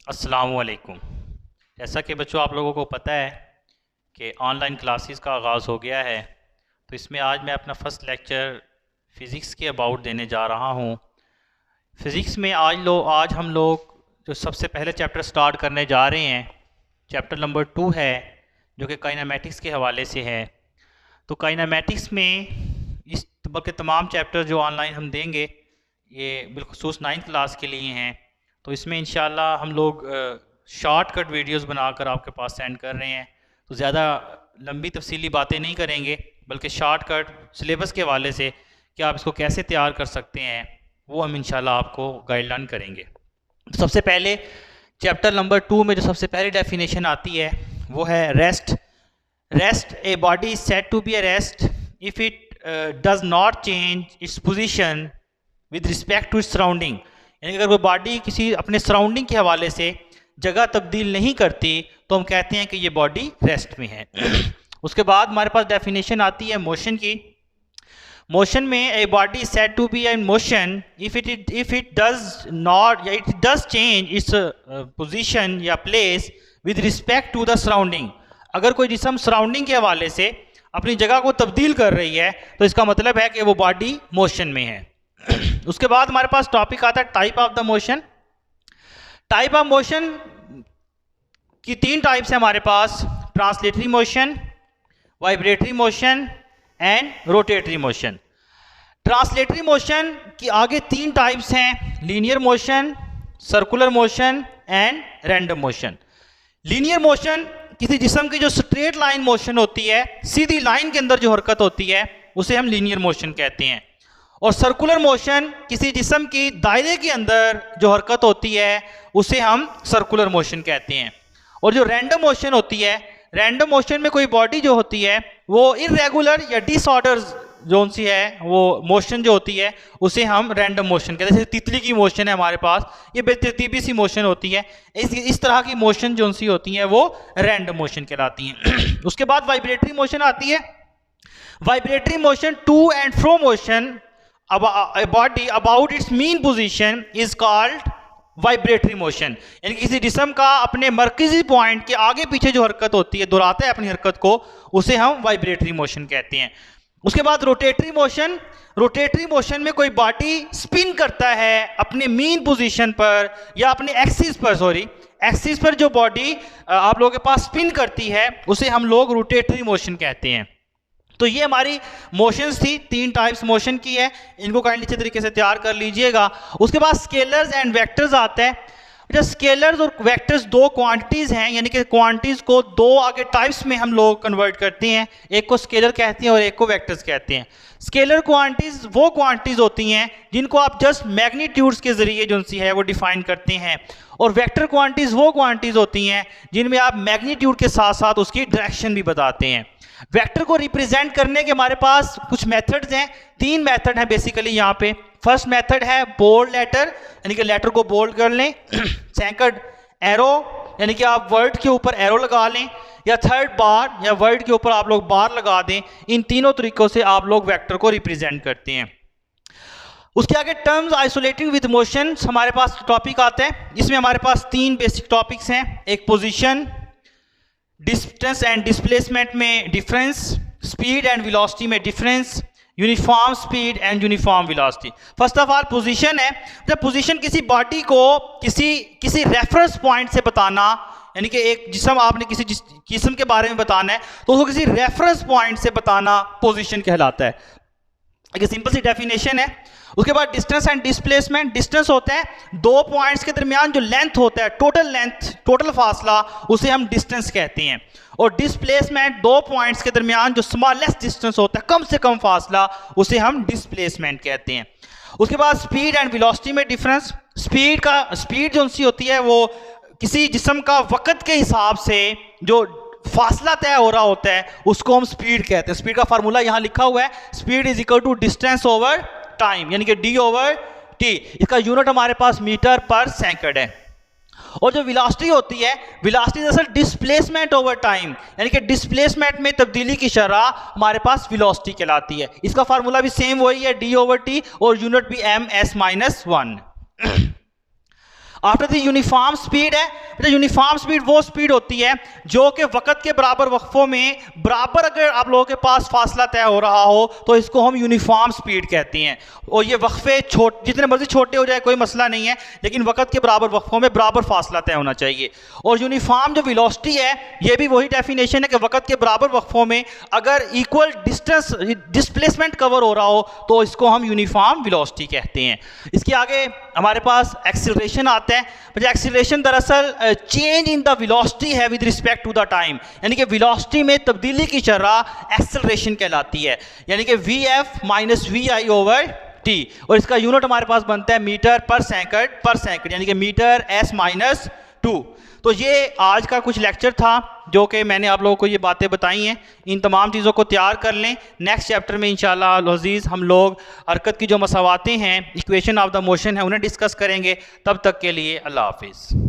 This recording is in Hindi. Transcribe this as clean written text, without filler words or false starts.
अस्सलामुअलैकुम। जैसा कि बच्चों आप लोगों को पता है कि ऑनलाइन क्लासेस का आगाज़ हो गया है, तो इसमें आज मैं अपना फ़र्स्ट लेक्चर फ़िज़िक्स के अबाउट देने जा रहा हूँ। फ़िज़िक्स में आज हम लोग जो सबसे पहले चैप्टर स्टार्ट करने जा रहे हैं, चैप्टर नंबर 2 है, जो कि काइनेमैटिक्स के हवाले से है। तो काइनेमैटिक्स में इस बल्कि तमाम चैप्टर जो ऑनलाइन हम देंगे ये बिलखुसूस 9th क्लास के लिए हैं। तो इसमें इंशाल्लाह हम लोग शॉर्टकट वीडियोस बनाकर आपके पास सेंड कर रहे हैं। तो ज़्यादा लंबी तफसीली बातें नहीं करेंगे, बल्कि शॉर्टकट सिलेबस के हवाले से कि आप इसको कैसे तैयार कर सकते हैं वो हम इंशाल्लाह आपको गाइडलाइन करेंगे। तो सबसे पहले चैप्टर नंबर 2 में जो सबसे पहली डेफिनेशन आती है वो है rest. Rest, a body is said to be a rest if it does not change its position with respect to its surrounding. यानी कि अगर कोई बॉडी किसी अपने सराउंडिंग के हवाले से जगह तब्दील नहीं करती तो हम कहते हैं कि ये बॉडी रेस्ट में है। उसके बाद हमारे पास डेफिनेशन आती है मोशन की। मोशन में a body is said to be in motion if it does not या it does change its position या place with respect to the surrounding. अगर कोई जिस्म सराउंडिंग के हवाले से अपनी जगह को तब्दील कर रही है तो इसका मतलब है कि वो बॉडी मोशन में है। उसके बाद हमारे पास टॉपिक आता है type of the motion. Type of motion की 3 टाइप्स है हमारे पास, translatory motion, vibratory motion and rotatory motion. Translatory motion की आगे 3 टाइप्स हैं, linear motion, circular motion and random motion. Linear motion किसी जिस्म की जो स्ट्रेट लाइन मोशन होती है, सीधी लाइन के अंदर जो हरकत होती है उसे हम लीनियर मोशन कहते हैं। और सर्कुलर मोशन किसी जिस्म की दायरे के अंदर जो हरकत होती है उसे हम सर्कुलर मोशन कहते हैं। और जो रैंडम मोशन होती है, रैंडम मोशन में कोई बॉडी जो होती है वो इरेगुलर या डिसऑर्डर जोन सी है, वो मोशन जो होती है उसे हम रैंडम मोशन कहते हैं। जैसे तितली की मोशन है हमारे पास, ये बेतरतीबी सी मोशन होती है। इस तरह की मोशन जो सी होती हैं वो रैंडम मोशन कहलाती हैं। उसके बाद वाइब्रेटरी मोशन आती है। Vibratory motion to and fro motion a body about its mean position is called vibratory motion. यानी किसी जिस्म का अपने मरकजी पॉइंट के आगे पीछे जो हरकत होती है, दोहराता है अपनी हरकत को, उसे हम वाइब्रेटरी मोशन कहते हैं। उसके बाद रोटेटरी मोशन। रोटेटरी मोशन में कोई बॉडी स्पिन करता है अपने मीन पोजीशन पर या अपने एक्सिस पर जो बॉडी आप लोगों के पास स्पिन करती है उसे हम लोग रोटेटरी मोशन कहते हैं। तो ये हमारी मोशंस थी, 3 टाइप्स मोशन की है, इनको काइंडली अच्छे तरीके से तैयार कर लीजिएगा। उसके बाद स्केलर्स एंड वेक्टर्स आता है। जब स्केलर्स और वेक्टर्स 2 क्वांटिटीज़ हैं, यानी कि क्वांटिटीज़ को 2 आगे टाइप्स में हम लोग कन्वर्ट करते हैं, एक को स्केलर कहते हैं और एक को वेक्टर्स कहते हैं। स्केलर क्वांटिटीज़ वो क्वांटिटीज़ होती हैं जिनको आप जस्ट मैग्नीट्यूड्स के ज़रिए जो सी है वो डिफाइन करते हैं, और वेक्टर क्वांटिटीज़ वो क्वांटिटीज़ होती हैं जिनमें आप मैग्नीट्यूड के साथ साथ उसकी डायरेक्शन भी बताते हैं। वेक्टर को रिप्रेजेंट करने के हमारे पास कुछ मेथड्स हैं, 3 मेथड हैं बेसिकली यहाँ पे। फर्स्ट मेथड है बोल्ड लेटर, यानी कि लेटर को बोल्ड कर लें। सेकंड एरो, यानी कि आप वर्ड के ऊपर एरो लगा लें, या थर्ड बार, या वर्ड के ऊपर आप लोग बार लगा दें। इन तीनों तरीकों से आप लोग वेक्टर को रिप्रेजेंट करते हैं। उसके आगे टर्म्स आइसोलेटिंग विद मोशन हमारे पास टॉपिक आता है। इसमें हमारे पास 3 बेसिक टॉपिक्स हैं, एक पोजीशन, डिस्टेंस एंड डिस्प्लेसमेंट में डिफरेंस, स्पीड एंड वेलोसिटी में difference, uniform speed and uniform velocity. First of all position है। जब पोजीशन किसी बॉडी को किसी रेफरेंस पॉइंट से बताना, यानी कि एक जिस्म आपने किसी जिस्म के बारे में बताना है तो उसको किसी रेफरेंस पॉइंट से बताना पोजीशन कहलाता है। एक सिंपल सी डेफिनेशन है। उसके बाद डिस्टेंस एंड डिस्प्लेसमेंट। डिस्टेंस होता है 2 पॉइंट्स के दरमियान जो लेंथ होता है, टोटल लेंथ, टोटल फासला, उसे हम डिस्टेंस कहते हैं। और डिस्प्लेसमेंट 2 पॉइंट्स के दरमियान जो स्मॉलेस्ट डिस्टेंस होता है, कम से कम फासला, उसे हम डिस्प्लेसमेंट कहते हैं। उसके बाद स्पीड एंड वेलोसिटी में डिफरेंस। स्पीड जो सी होती है वो किसी जिस्म का वक्त के हिसाब से जो फासला तय हो रहा होता है उसको हम स्पीड कहते हैं। स्पीड का फार्मूला यहाँ लिखा हुआ है, speed is equal to distance over time, यानी कि d/t। इसका यूनिट हमारे पास मीटर पर सेकंड है। और जो वेलोसिटी होती है, वेलोसिटी दरअसल डिस्प्लेसमेंट ओवर टाइम, यानी कि डिस्प्लेसमेंट में तब्दीली की शरह हमारे पास वेलोसिटी कहलाती है। इसका फार्मूला भी सेम वही है, d/t, और यूनिट भी ms-1। After the uniform speed है, मतलब यूनिफॉर्म स्पीड वो स्पीड होती है जो कि वक्त के बराबर वक्फों में बराबर अगर आप लोगों के पास फासला तय हो रहा हो तो इसको हम यूनिफॉर्म स्पीड कहते हैं। और ये वक्फे जितने मर्जी छोटे हो जाए कोई मसला नहीं है, लेकिन वक्त के बराबर वक्फों में बराबर फासला तय होना चाहिए। और यूनिफॉर्म जो वेलोसिटी है ये भी वही डेफिनेशन है कि वक्त के बराबर वक्फों में अगर इक्वल डिस्टेंस डिस्प्लेसमेंट कवर हो रहा हो तो इसको हम यूनिफॉर्म वेलोसिटी कहते हैं। इसके आगे हमारे पास एक्सीलरेशन आता है। एक्सीलरेशन दरअसल चेंज इन द वेलोसिटी है with respect to the time, यानी कि वेलोसिटी में तब्दीली की शरह एक्सीलरेशन कहलाती है, यानी कि VF माइनस VI/T। और इसका यूनिट हमारे पास बनता है मीटर पर सेकंड, यानी कि मीटर S-2। तो ये आज का कुछ लेक्चर था जो कि मैंने आप लोगों को ये बातें बताई हैं। इन तमाम चीज़ों को तैयार कर लें। नेक्स्ट चैप्टर में इंशाअल्लाह अज़ीज़ हम लोग हरकत की जो मसावातें हैं, इक्वेशन ऑफ द मोशन है, उन्हें डिस्कस करेंगे। तब तक के लिए अल्लाह हाफिज़।